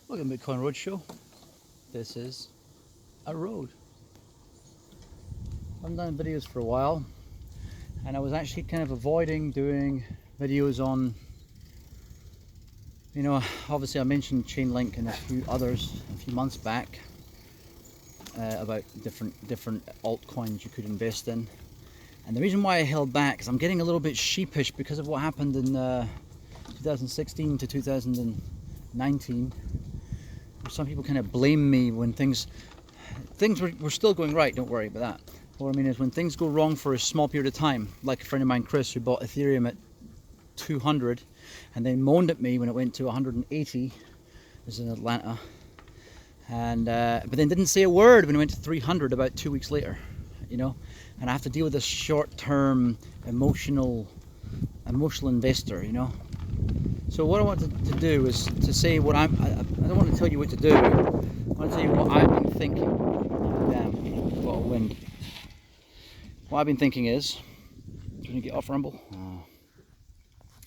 Welcome to Bitcoin Roadshow. This is a road. I haven't done videos for a while, and I was actually kind of avoiding doing videos on, obviously I mentioned Chainlink and a few others a few months back about different altcoins you could invest in. And the reason why I held back is I'm getting a little bit sheepish because of what happened in 2016 to 2019. Some people kind of blame me when things were still going right, don't worry about that. What I mean is when things go wrong for a small period of time, like a friend of mine, Chris, who bought Ethereum at 200 and then moaned at me when it went to 180, this is in Atlanta, and but then didn't say a word when it went to 300 about 2 weeks later, and I have to deal with this short-term emotional investor, So what I want to do is to say what I don't want to tell you what to do. I want to tell you what I've been thinking. Damn, what a wind. What I've been thinking is, trying to get off Rumble.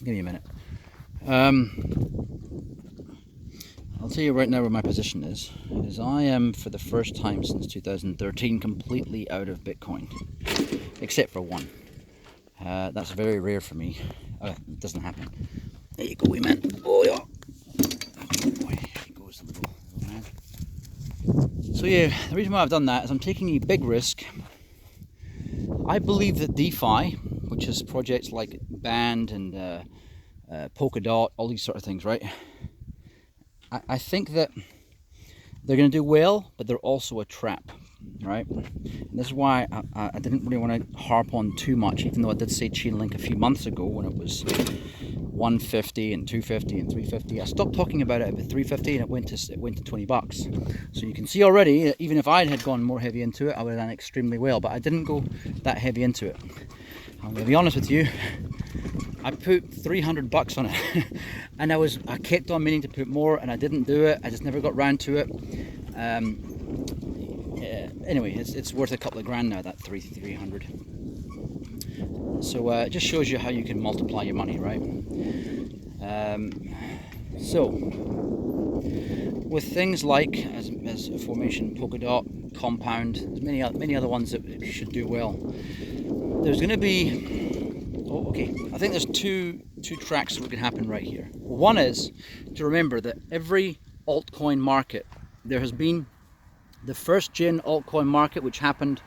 Give me a minute. I'll tell you right now where my position is I am, for the first time since 2013, completely out of Bitcoin, except for one. That's very rare for me. It doesn't happen. There you go, wee man. Oh yeah. Oh boy, he goes, the little man. So yeah, the reason why I've done that is I'm taking a big risk. I believe that DeFi, which is projects like Band and Polkadot, all these sort of things, right? I think that they're going to do well, but they're also a trap, right? And this is why I didn't really want to harp on too much, even though I did say Chainlink a few months ago when it was 150 and 250 and 350. I stopped talking about it at 350 and it went to $20. So you can see already that even if I had gone more heavy into it, I would have done extremely well, but I didn't go that heavy into it. I'm going to be honest with you, I put $300 on it and I kept on meaning to put more and I didn't do it. I just never got round to it. Anyway, it's worth a couple of grand now, that 300. So it just shows you how you can multiply your money, right? So with things like, as aforementioned, Polkadot, Compound, there's many other ones that should do well. There's going to be, I think there's two tracks that could happen right here. One is to remember that every altcoin market, there has been the first gen altcoin market, which happened,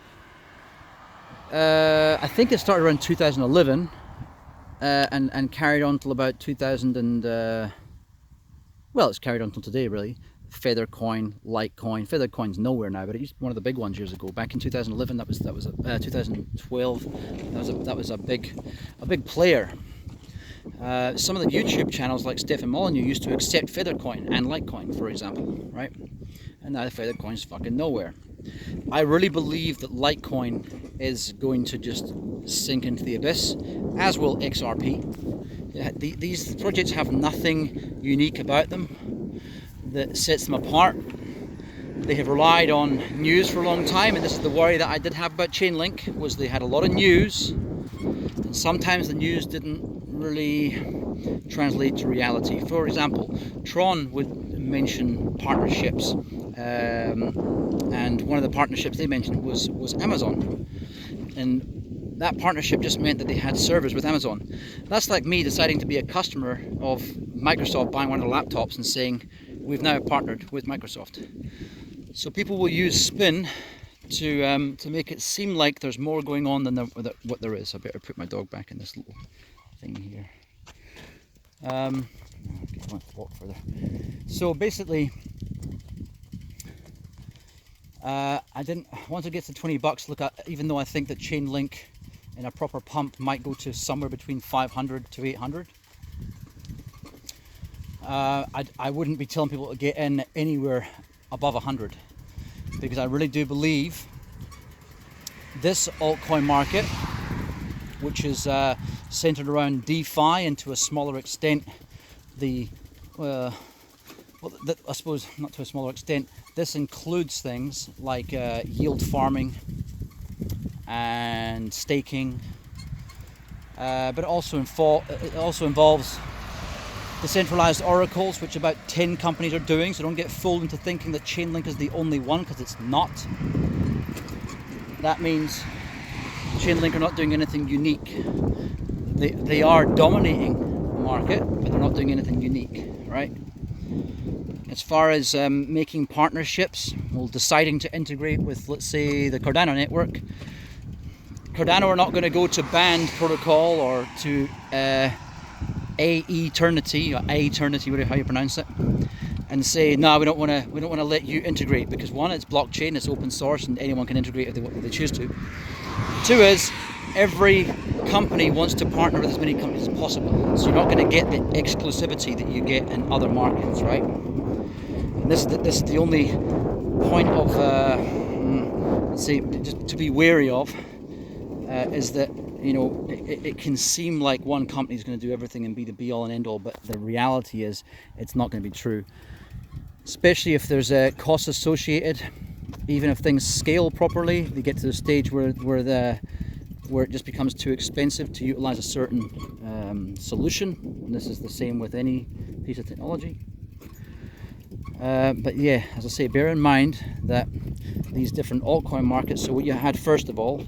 I think it started around 2011 and carried on till about 2000 and it's carried on till today, really. Feathercoin, Litecoin. Feathercoin's nowhere now, but it used to be one of the big ones years ago. Back in 2011, 2012, that was a big player. Some of the YouTube channels like Stefan Molyneux used to accept Feathercoin and Litecoin, for example, right? And now Feathercoin's fucking nowhere. I really believe that Litecoin is going to just sink into the abyss, as will XRP. These projects have nothing unique about them that sets them apart. They have relied on news for a long time, and this is the worry that I did have about Chainlink, was they had a lot of news, and sometimes the news didn't really translate to reality. For example, Tron would mention partnerships, and one of the partnerships they mentioned was Amazon, and that partnership just meant that they had servers with Amazon. That's like me deciding to be a customer of Microsoft, buying one of the laptops and saying, we've now partnered with Microsoft. So people will use spin to make it seem like there's more going on than what there is. I better put my dog back in this little thing here. Okay, I want to walk further. So basically, I didn't want to get to $20. Look, even though I think that Chainlink in a proper pump might go to somewhere between 500 to 800. I wouldn't be telling people to get in anywhere above 100, because I really do believe this altcoin market, which is centered around DeFi and to a smaller extent I suppose not to a smaller extent, this includes things like yield farming and staking, but it also involves decentralized oracles, which about 10 companies are doing, so don't get fooled into thinking that Chainlink is the only one, because it's not. That means Chainlink are not doing anything unique. They are dominating the market, but they're not doing anything unique, right? As far as making partnerships, well, deciding to integrate with, let's say, the Cardano network. Cardano are not going to go to Band Protocol or to Eternity, or Eternity, whatever how you pronounce it, and say, no, we don't want to let you integrate, because one, it's blockchain, it's open source, and anyone can integrate if they choose to. Two is, every company wants to partner with as many companies as possible, so you're not going to get the exclusivity that you get in other markets, right? And this is the only point of, let's say, just to be wary of, is that, you know, it can seem like one company is going to do everything and be the be all and end all, but the reality is it's not going to be true. Especially if there's a cost associated. Even if things scale properly, they get to the stage where it just becomes too expensive to utilize a certain solution. And this is the same with any piece of technology. But yeah, as I say, bear in mind that these different altcoin markets, so what you had first of all,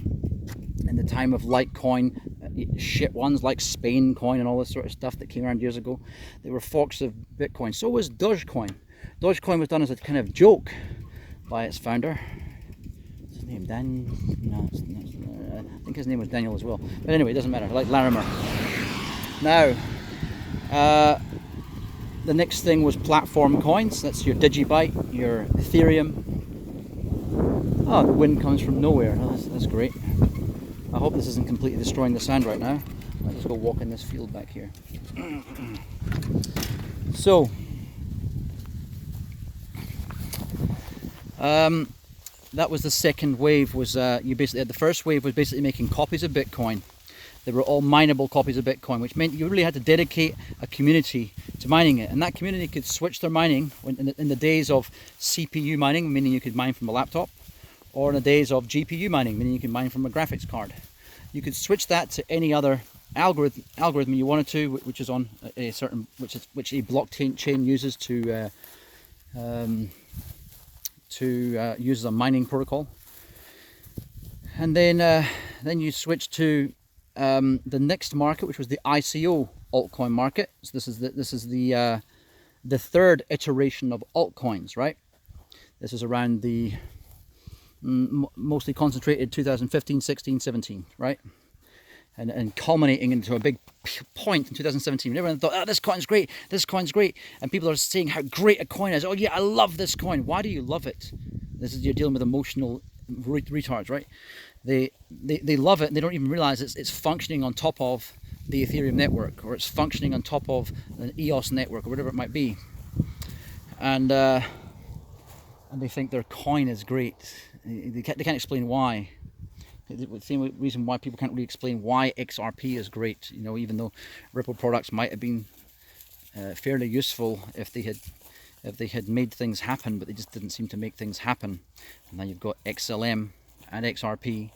in the time of Litecoin, shit ones like Spain coin and all this sort of stuff that came around years ago, they were forks of Bitcoin. So was Dogecoin. Dogecoin was done as a kind of joke by its founder. What's his name? Dan? No, I think his name was Daniel as well. But anyway, it doesn't matter. Like Larimer. Now, the next thing was platform coins. That's your Digibyte, your Ethereum. Oh, the wind comes from nowhere. Oh, that's great. I hope this isn't completely destroying the sound right now. I'll just go walk in this field back here. So, that was the second wave. Was you basically, the first wave was basically making copies of Bitcoin. They were all mineable copies of Bitcoin, which meant you really had to dedicate a community to mining it, and that community could switch their mining in the days of CPU mining, meaning you could mine from a laptop, or in the days of GPU mining, meaning you can mine from a graphics card. You could switch that to any other algorithm you wanted to, which is on a certain, which a blockchain uses to use as a mining protocol. And then you switch to the next market, which was the ICO altcoin market. So this is the third iteration of altcoins, right? This is around the mostly concentrated 2015, 16, 17, right? And culminating into a big point in 2017. Everyone thought, oh, this coin's great, and people are saying how great a coin is. Oh yeah, I love this coin. Why do you love it? This is, you're dealing with emotional retards, right? They love it, and they don't even realize it's functioning on top of the Ethereum network, or it's functioning on top of an EOS network, or whatever it might be. And they think their coin is great. They can't explain why. The same reason why people can't really explain why XRP is great. You know, even though Ripple products might have been fairly useful if they had made things happen, but they just didn't seem to make things happen. And then you've got XLM and XRP,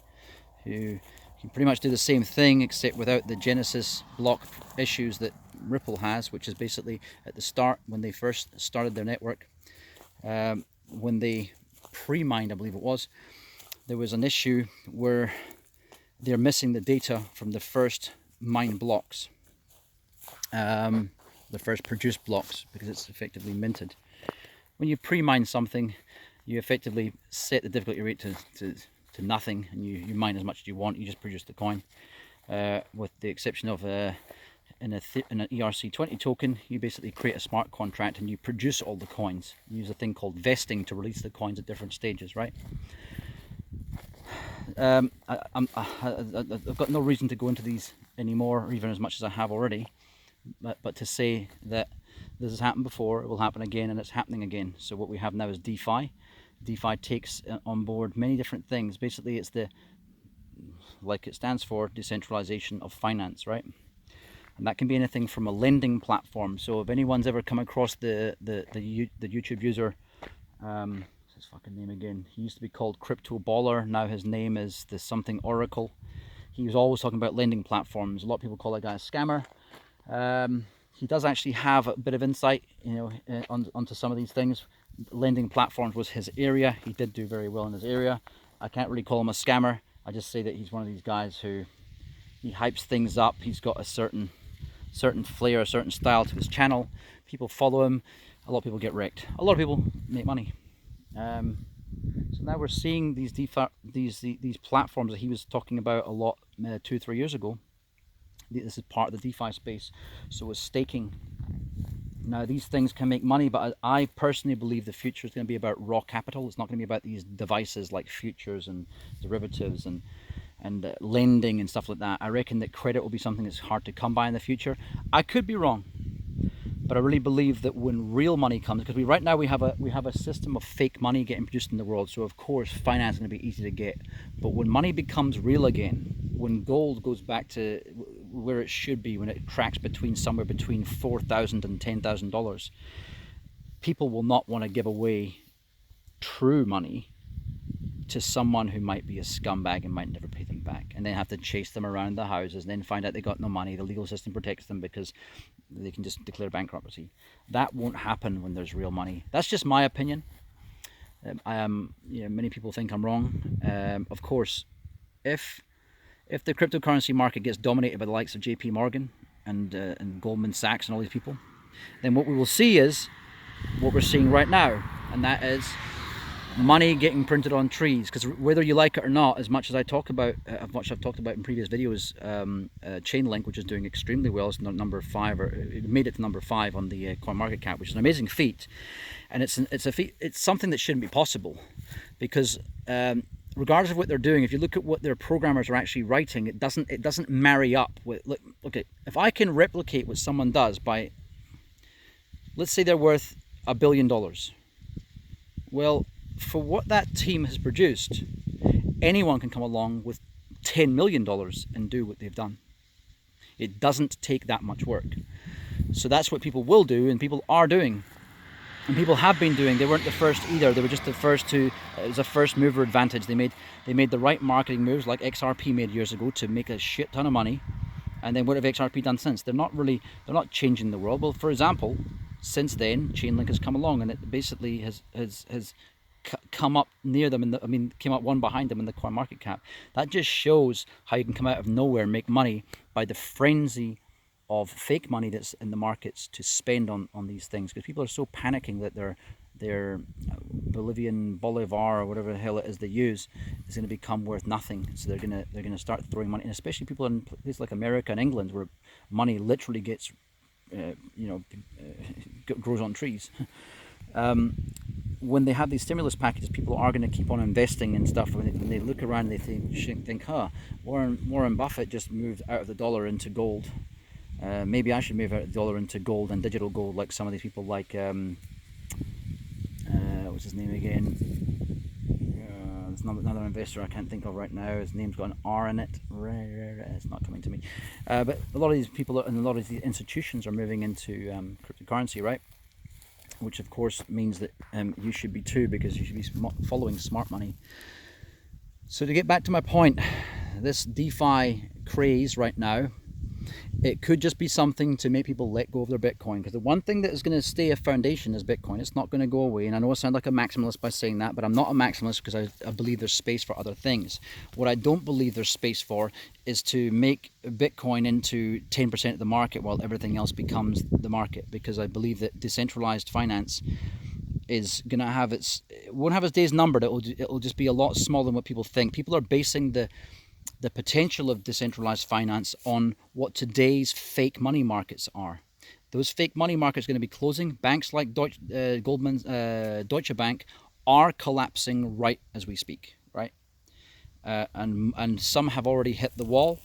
who can pretty much do the same thing, except without the Genesis block issues that Ripple has, which is basically at the start, when they first started their network, when they pre-mined, I believe it was, there was an issue where they're missing the data from the first mine blocks, the first produced blocks, because it's effectively minted. When you pre-mine something, you effectively set the difficulty rate to nothing, and you mine as much as you want. You just produce the coin, with the exception of in an ERC20 token. You basically create a smart contract and you produce all the coins. You use a thing called vesting to release the coins at different stages, right? I've got no reason to go into these anymore, or even as much as I have already, but to say that this has happened before, it will happen again, and it's happening again. So what we have now is DeFi. DeFi takes on board many different things. Basically, it's like it stands for, decentralization of finance, right? And that can be anything from a lending platform. So if anyone's ever come across the YouTube user, what's his fucking name again? He used to be called Crypto Baller. Now his name is the something Oracle. He was always talking about lending platforms. A lot of people call that guy a scammer. he does actually have a bit of insight, onto some of these things. Lending platforms was his area. He did do very well in his area. I can't really call him a scammer. I just say that he's one of these guys who he hypes things up. He's got a certain flair, a certain style to his channel. People follow him. A lot of people get wrecked. A lot of people make money. So now we're seeing these DeFi, these platforms that he was talking about a lot 2-3 years ago. This is part of the DeFi space. So it's staking. Now these things can make money, but I personally believe the future is going to be about raw capital. It's not going to be about these devices like futures and derivatives and lending and stuff like that. I reckon that credit will be something that's hard to come by in the future. I could be wrong, but I really believe that when real money comes, because right now we have a system of fake money getting produced in the world, so of course finance is going to be easy to get. But when money becomes real again, when gold goes back to where it should be, when it tracks somewhere between $4,000 and $10,000, people will not want to give away true money to someone who might be a scumbag and might never pay them back, and then have to chase them around the houses and then find out they got no money. The legal system protects them because they can just declare bankruptcy. That won't happen when there's real money. That's just my opinion. Many people think I'm wrong. Of course, if the cryptocurrency market gets dominated by the likes of JP Morgan and Goldman Sachs and all these people, then what we will see is what we're seeing right now, and that is money getting printed on trees. Because whether you like it or not, as much as I've talked about in previous videos, Chainlink, which is doing extremely well, is number 5, or it made it to number 5 on the CoinMarketCap, which is an amazing feat. And it's something that shouldn't be possible, because regardless of what they're doing, if you look at what their programmers are actually writing, it doesn't marry up with. Look, okay, if I can replicate what someone does by, let's say they're worth $1 billion, well, for what that team has produced, anyone can come along with $10 million and do what they've done. It doesn't take that much work. So that's what people will do, and people are doing. And people have been doing. They weren't the first either. They were just the first to, it was a first mover advantage. They made the right marketing moves, like XRP made years ago, to make a shit ton of money. And then what have XRP done since? They're not changing the world. Well, for example, since then, Chainlink has come along, and it basically has come up near them, came up one behind them in the CoinMarketCap. That just shows how you can come out of nowhere and make money by the frenzy of fake money that's in the markets to spend on these things, because people are so panicking that their Bolivian Bolivar or whatever the hell it is they use is going to become worth nothing. So they're going to start throwing money, and especially people in places like America and England, where money literally gets grows on trees. When they have these stimulus packages, people are going to keep on investing and stuff. When they look around, they think, Warren Buffett just moved out of the dollar into gold. Maybe I should move out of the dollar into gold and digital gold, like some of these people, like what's his name again? There's another investor I can't think of right now. His name's got an R in it. It's not coming to me. But a lot of these people and a lot of these institutions are moving into cryptocurrency, right? Which of course means that you should be too, because you should be following smart money. So to get back to my point, this DeFi craze right now, it could just be something to make people let go of their Bitcoin, because the one thing that is going to stay a foundation is Bitcoin. It's not going to go away. And I know I sound like a maximalist by saying that, but I'm not a maximalist, because I believe there's space for other things. What I don't believe there's space for is to make Bitcoin into 10% of the market while everything else becomes the market, because I believe that decentralized finance is going to have it won't have its days numbered. It'll just be a lot smaller than what people think. People are basing the potential of decentralized finance on what today's fake money markets are. Those fake money markets are going to be closing. Banks like Deutsche Bank are collapsing right as we speak, right? And some have already hit the wall.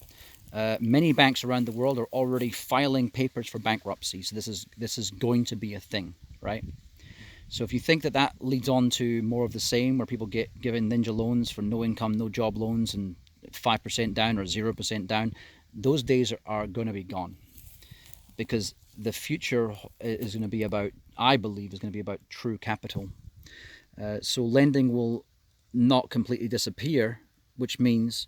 Many banks around the world are already filing papers for bankruptcy. So this is going to be a thing, right? So if you think that leads on to more of the same, where people get given ninja loans for no income, no job loans, and 5% down or 0% down, those days are going to be gone, because the future is going to be about, I believe, is going to be about true capital. So lending will not completely disappear, which means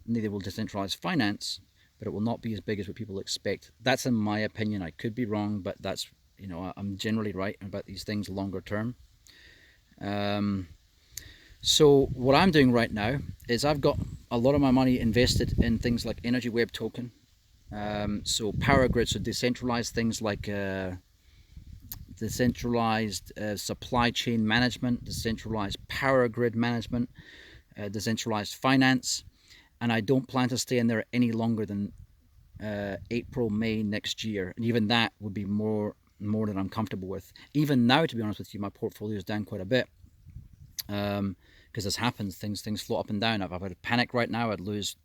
neither will decentralized finance, but it will not be as big as what people expect. That's in my opinion. I could be wrong, but that's, you know, I'm generally right about these things longer term. So what I'm doing right now is I've got a lot of my money invested in things like Energy Web Token, so power grids, so decentralized things like decentralized supply chain management, decentralized power grid management, decentralized finance, and I don't plan to stay in there any longer than April, May next year, and even that would be more than I'm comfortable with. Even now, to be honest with you, my portfolio is down quite a bit, because this happens, things float up and down. I've had a panic right now. I'd lose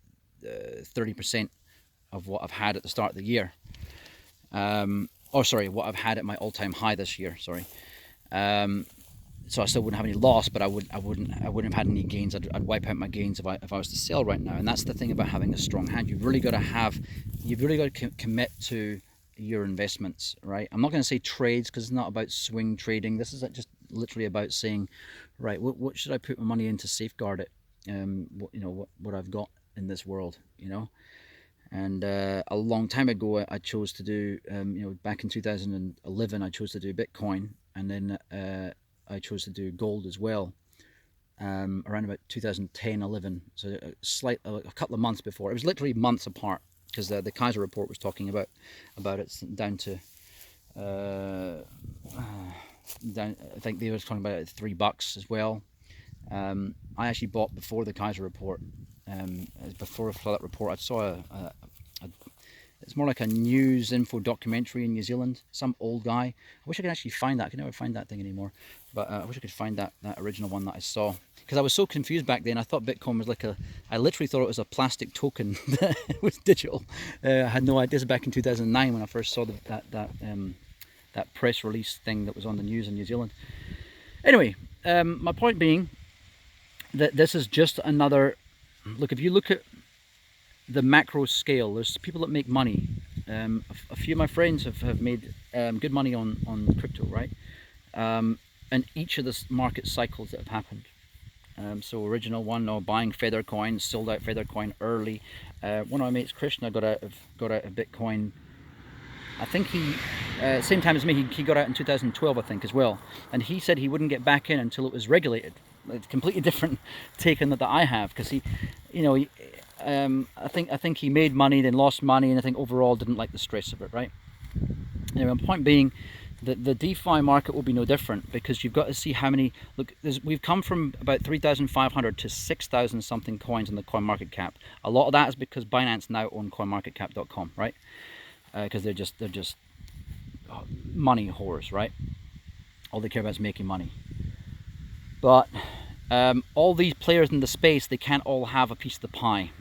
30% of what I've had at the start of the year. Or sorry, what I've had at my all-time high this year. Sorry. So I still wouldn't have any loss, but I wouldn't have had any gains. I'd wipe out my gains if I was to sell right now. And that's the thing about having a strong hand. You've really got to commit to your investments, right? I'm not going to say trades, because it's not about swing trading. This is just literally about saying, right, what should I put my money in to safeguard it? What I've got in this world, you know. And a long time ago, I chose to do, back in 2011, I chose to do Bitcoin, and then I chose to do gold as well, around about 2010-11, so a couple of months before. It was literally months apart, because the Kaiser report was talking about it down to I think they were talking about it at $3 as well. I actually bought before the Kaiser report. Before that report, I saw it's more like a news info documentary in New Zealand. Some old guy. I wish I could actually find that. I can never find that thing anymore. But I wish I could find that original one that I saw. Because I was so confused back then. I thought Bitcoin was I literally thought it was a plastic token that was digital. I had no idea. This was back in 2009 when I first saw that press release thing that was on the news in New Zealand. Anyway, my point being that this is just another look. If you look at the macro scale, there's people that make money. A few of my friends have made good money on crypto, right? And each of the market cycles that have happened. So original one, buying Feather coin, sold out Feather coin early. One of my mates, Krishna, got out of Bitcoin. I think he, same time as me, he got out in 2012, I think, as well. And he said he wouldn't get back in until it was regulated. It's a completely different take on that I have, because I think he made money, then lost money, and I think overall didn't like the stress of it, right? Anyway, my point being that the DeFi market will be no different, because you've got to see how many. Look, we've come from about 3,500 to 6,000 something coins on the CoinMarketCap. A lot of that is because Binance now own CoinMarketCap.com, right? Because they're just money whores, right? All they care about is making money. But all these players in the space, they can't all have a piece of the pie.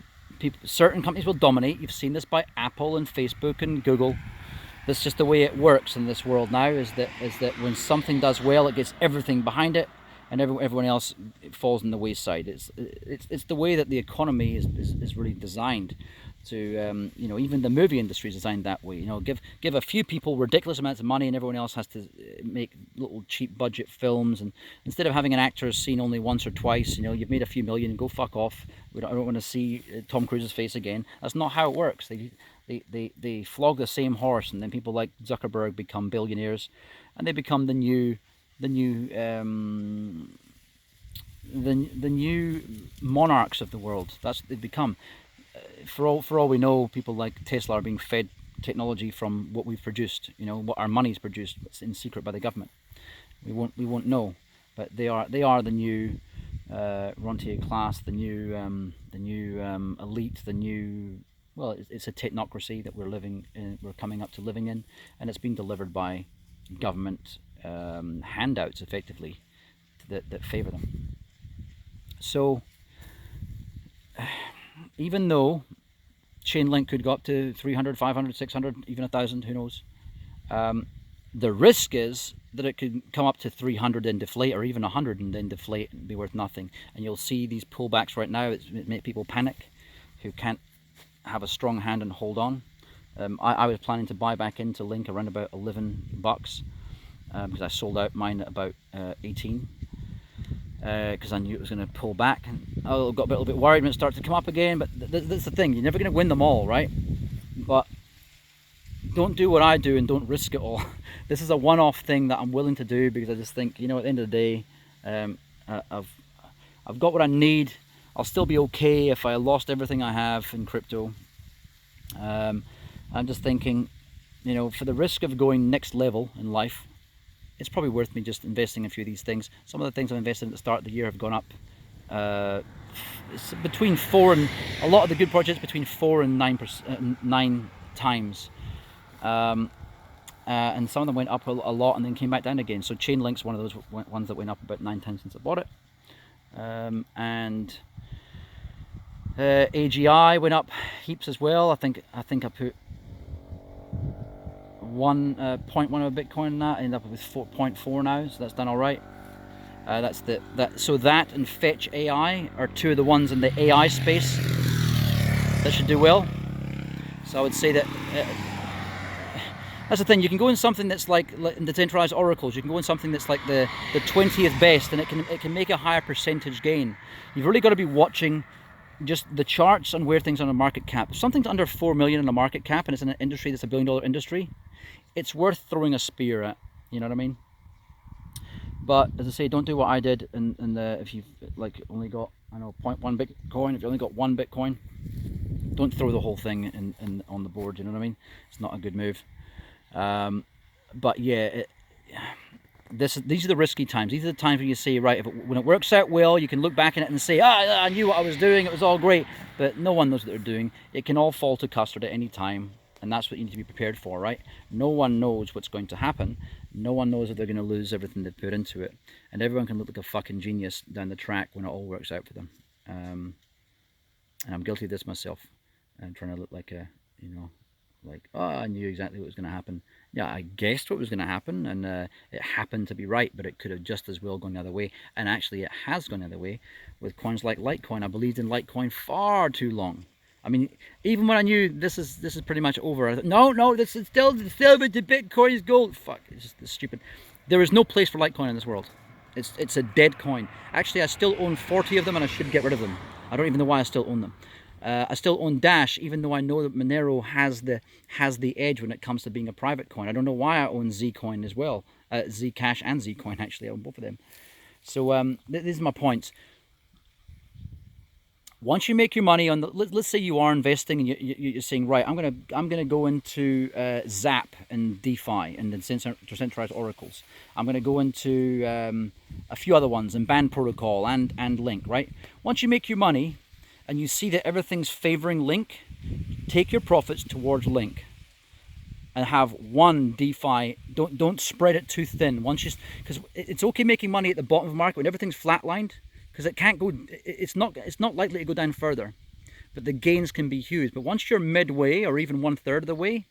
Certain companies will dominate. You've seen this by Apple and Facebook and Google. That's just the way it works in this world now. Is that when something does well, it gets everything behind it, and everyone else falls in the wayside. It's the way that the economy is really designed. To even the movie industry is designed that way. Give a few people ridiculous amounts of money, and everyone else has to make little cheap budget films. And instead of having an actor seen only once or twice, you've made a few million, go fuck off. I don't want to see Tom Cruise's face again. That's not how it works. They flog the same horse, and then people like Zuckerberg become billionaires, and they become the new monarchs of the world. That's what they become. For all we know, people like Tesla are being fed technology from what we've produced. What our money's produced. It's in secret by the government. We won't know, but they are the new rentier class, the new elite, the new. Well, it's a technocracy that we're coming up to living in, and it's being delivered by government handouts, effectively, that favour them. So, even though Chainlink could go up to 300, 500, 600, even 1,000, who knows, the risk is that it could come up to 300 and deflate, or even 100 and then deflate and be worth nothing. And you'll see these pullbacks right now. It make people panic who can't have a strong hand and hold on. I was planning to buy back into Link around about $11 because I sold out mine at about 18 because I knew it was going to pull back, and I got a little bit worried when it started to come up again. But that's the thing, you're never going to win them all, right? don't do what I do and don't risk it all. This is a one-off thing that I'm willing to do because I just think, you know, at the end of the day, I've got what I need. I'll still be okay if I lost everything I have in crypto. I'm just thinking, you know, for the risk of going next level in life, it's probably worth me just investing in a few of these things. Some of the things I've invested in at the start of the year have gone up. It's between 4 and, a lot of the good projects between 4 and 9 times. And some of them went up a lot and then came back down again. So Chainlink's one of those ones that went up about 9 times since I bought it. And AGI went up heaps as well. I think I put 1.1 of a Bitcoin in that. I ended up with 4.4 now, so that's done all right. So that and Fetch AI are two of the ones in the AI space that should do well. So I would say that that's the thing. You can go in something that's like in the decentralized oracles. You can go in something that's like the 20th best, and it can make a higher percentage gain. You've really got to be watching just the charts on where things are on a market cap. If something's under 4 million in a market cap and it's in an industry that's $1 billion industry, it's worth throwing a spear at. You know what I mean? But as I say, don't do what I did. And if you've like only got, I don't know, 0.1 Bitcoin, if you only got 1 Bitcoin, don't throw the whole thing on the board. You know what I mean? It's not a good move. But yeah, these are the risky times. These are the times when you say, right, when it works out well, you can look back at it and say, I knew what I was doing, it was all great. But no one knows what they're doing. It can all fall to custard at any time, and that's what you need to be prepared for, right? No one knows what's going to happen. No one knows if they're going to lose everything they've put into it, and everyone can look like a fucking genius down the track when it all works out for them. And I'm guilty of this myself. I'm trying to look like a, you know, like, oh, I knew exactly what was going to happen. Yeah, I guessed what was going to happen, and it happened to be right, but it could have just as well gone the other way. And actually, it has gone the other way with coins like Litecoin. I believed in Litecoin far too long. I mean, even when I knew this is pretty much over, I thought, no, this is still the Bitcoin is gold. Fuck, it's just stupid. There is no place for Litecoin in this world. It's a dead coin. Actually, I still own 40 of them, and I should get rid of them. I don't even know why I still own them. I still own Dash, even though I know that Monero has the edge when it comes to being a private coin. I don't know why I own Zcoin as well. Zcash and Zcoin, actually, I own both of them. So these are my points. Once you make your money on the, let's say you are investing and you're saying, right, I'm gonna go into Zap and DeFi and then decentralized oracles. I'm gonna go into a few other ones and Band Protocol and Link, right? Once you make your money and you see that everything's favoring Link, take your profits towards Link and have one DeFi. Don't spread it too thin. Because it's okay making money at the bottom of the market when everything's flatlined, because it can't go. It's not likely to go down further, but the gains can be huge. But once you're midway or even 1/3 of the way,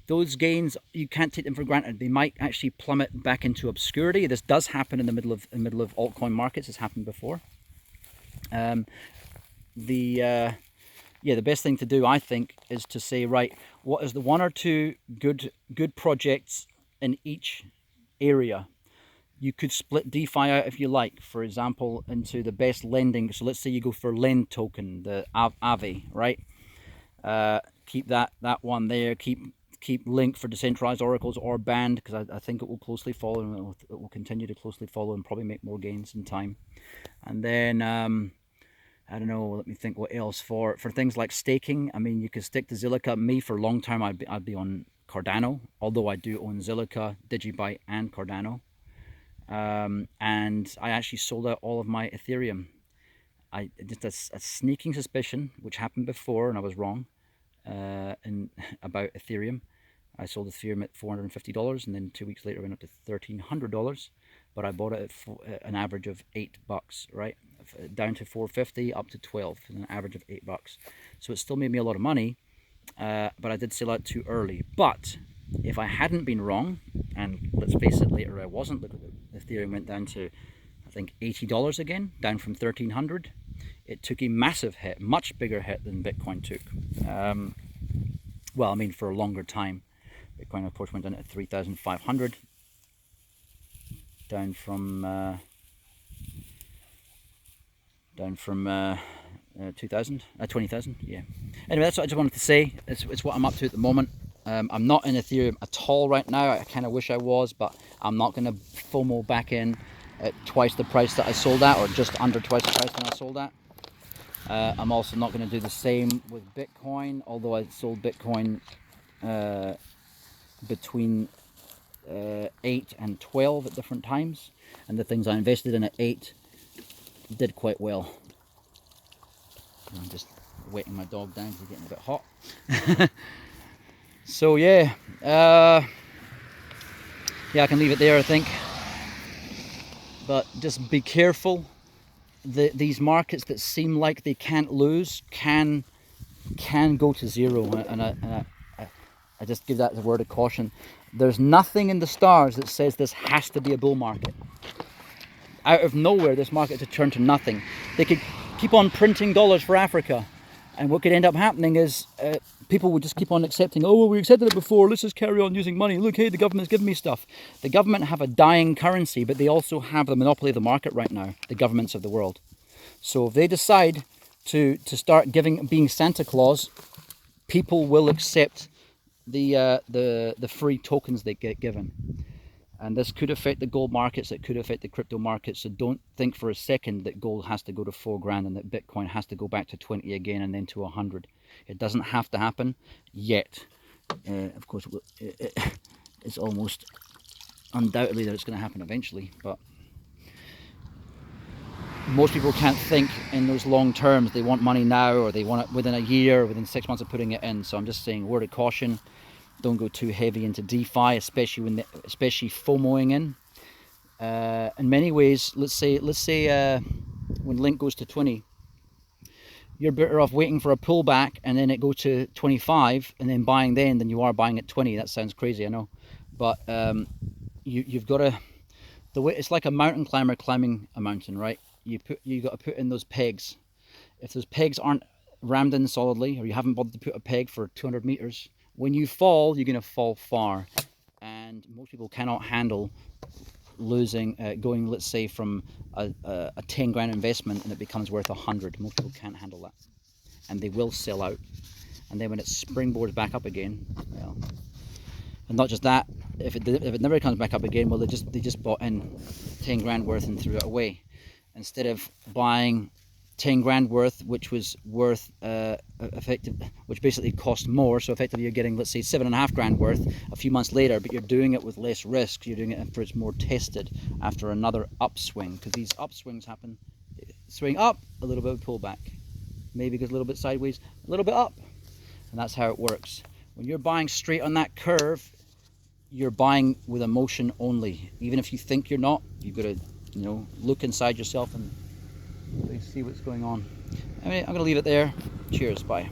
those gains, you can't take them for granted. They might actually plummet back into obscurity. This does happen in the middle of altcoin markets. It's happened before. The best thing to do, I think, is to say, right, what is the 1 or 2 good projects in each area? You could split DeFi out if you like, for example, into the best lending. So let's say you go for Lend token, the Aave, right? Keep that one there. Keep Link for decentralized oracles or Band, because I think it will closely follow, and it will continue to closely follow and probably make more gains in time. And then I don't know, let me think what else for things like staking. I mean, you could stick to Zilliqa. Me, for a long time, I'd be on Cardano, although I do own Zilliqa, Digibyte, and Cardano. And I actually sold out all of my Ethereum. I just a sneaking suspicion, which happened before, and I was wrong about Ethereum. I sold Ethereum at $450, and then 2 weeks later it went up to $1,300. But I bought it at an average of $8, right? Down to 450, up to 12, an average of $8. So it still made me a lot of money, but I did sell out too early. But if I hadn't been wrong, and let's face it, later I wasn't, look, Ethereum went down to, I think, $80 again, down from 1,300. It took a massive hit, much bigger hit than Bitcoin took. Well, I mean, for a longer time. Bitcoin, of course, went down at 3,500, down from 20,000, yeah. Anyway, that's what I just wanted to say. It's what I'm up to at the moment. I'm not in Ethereum at all right now. I kind of wish I was, but I'm not going to FOMO back in at twice the price that I sold at, or just under twice the price that I sold at. I'm also not going to do the same with Bitcoin, although I sold Bitcoin between 8 and 12 at different times, and the things I invested in at 8 did quite well. I'm just wetting my dog down because he's getting a bit hot. So yeah, I can leave it there, I think. But just be careful. These markets that seem like they can't lose can go to zero, and I just give that as a word of caution. There's nothing in the stars that says this has to be a bull market. Out of nowhere, this market to turn to nothing. They could keep on printing dollars for Africa, and what could end up happening is people would just keep on accepting, oh, well, we accepted it before, let's just carry on using money. Look, hey, the government's giving me stuff. The government have a dying currency, but they also have the monopoly of the market right now, the governments of the world. So if they decide to start being Santa Claus, people will accept the free tokens they get given. And this could affect the gold markets, it could affect the crypto markets. So don't think for a second that gold has to go to $4,000 and that Bitcoin has to go back to 20 again and then to 100. It doesn't have to happen yet. Of course, it's almost undoubtedly that it's going to happen eventually, but most people can't think in those long terms. They want money now, or they want it within a year, or within 6 months of putting it in. So I'm just saying, word of caution. Don't go too heavy into DeFi, especially especially FOMOing in. In many ways, let's say when Link goes to 20, you're better off waiting for a pullback and then it goes to 25 and then buying then than you are buying at 20. That sounds crazy, I know, but you've got to, the way it's like a mountain climber climbing a mountain, right? You got to put in those pegs. If those pegs aren't rammed in solidly, or you haven't bothered to put a peg for 200 meters, when you fall, you're going to fall far. And most people cannot handle losing, going, let's say, from a 10 grand investment and it becomes worth 100. Most people can't handle that, and they will sell out. And then when it springboards back up again, well, and not just that, if it never comes back up again, well, they just bought in 10 grand worth and threw it away, instead of buying 10 grand worth, which was worth which basically cost more. So effectively you're getting, let's say, 7.5 grand worth a few months later, but you're doing it with less risk. You're doing it after it's more tested, after another upswing, because these upswings happen, swing up, a little bit of pullback, maybe goes a little bit sideways, a little bit up, and that's how it works. When you're buying straight on that curve, you're buying with emotion only. Even if you think you're not, you've got to, look inside yourself and see what's going on. Anyway, I'm going to leave it there. Cheers, bye.